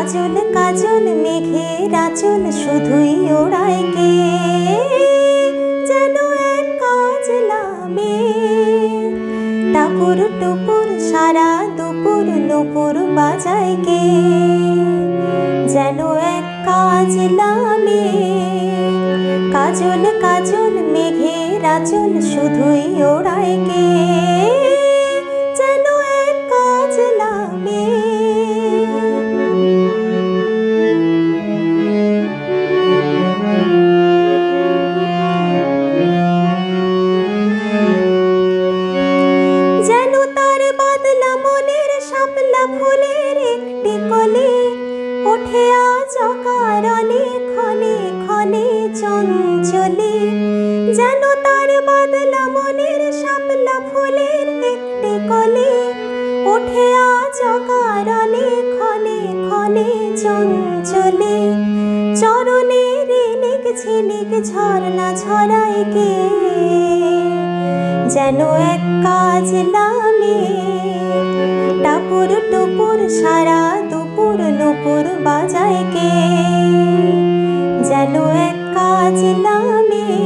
কাজল কাজল মেঘের আঁচল শুধুই ওড়ায় কে, যেন এক কাজলা মেয়ে। টাপুর টুপুর সারা দুপুর নুপুর বাজায় কে, যেন এক কাজলা মেয়ে। কাজল কাজল মেঘের আঁচল শুধুই ওড়ায় কে, যেন এক কাজলা মেয়ে। যেন তার বাদলা মনের শাপলা ফুলের একটি কলি, ওঠে আজ অকারণে ক্ষণে ক্ষণে চঞ্চলি। যেন তার বাদলা মনের শাপলা ফুলের একটি কলি, ওঠে আজ অকারণে ক্ষণে ক্ষণে চঞ্চলি। চরণে রিনিক ঝিনিক ঝরনা ঝরায় কে, যেন এক কাজলা মেয়ে। টাপুর টুপুর সারা দুপুর নুপুর বাজায় কে, যেন এক কাজলা মেয়ে।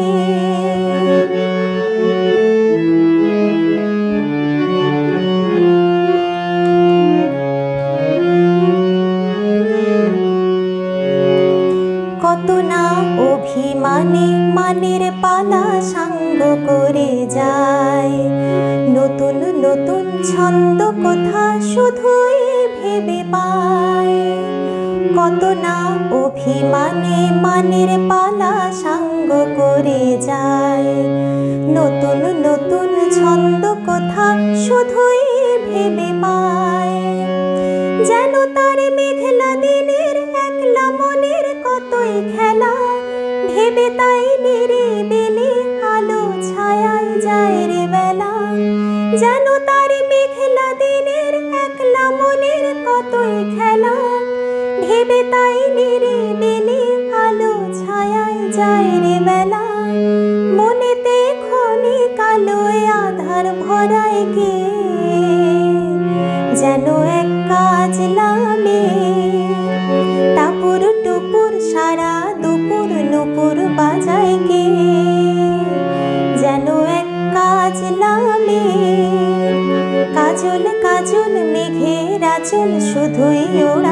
কত না অভিমানে মানের পালা সাঙ্গ করে যায়, নতুন নতুন ছন্দ কথা শুধুই ভেবে পায়। কত না অভিমানে মানের পালা সাঙ্গ করে যায়, নতুন নতুন ছন্দ কথা শুধুই ভেবে পায়। যেন তার মেঘলা দিনের একলা মনের কতই খেলা, ভেবে তাই নিরিবিলি আলো ছায়ায় যায় রে বেলা। যেন তার মেঘলা দিনের একলা মনের কতই খেলা, ভেবে তাই নিরিবিলি আলো ছায়ায় যায় রে বেলা। মনেতে ক্ষণিক আলোয় আধার ভরায় কে, যেন এক কাজলা মেয়ে। টাপুর টুপুর সারা দুপুর নুপুর বাজায় কে, যেন এক কাজলা মেয়ে। কাজল কাজল মেঘের আঁচল শুধুই ওড়ায়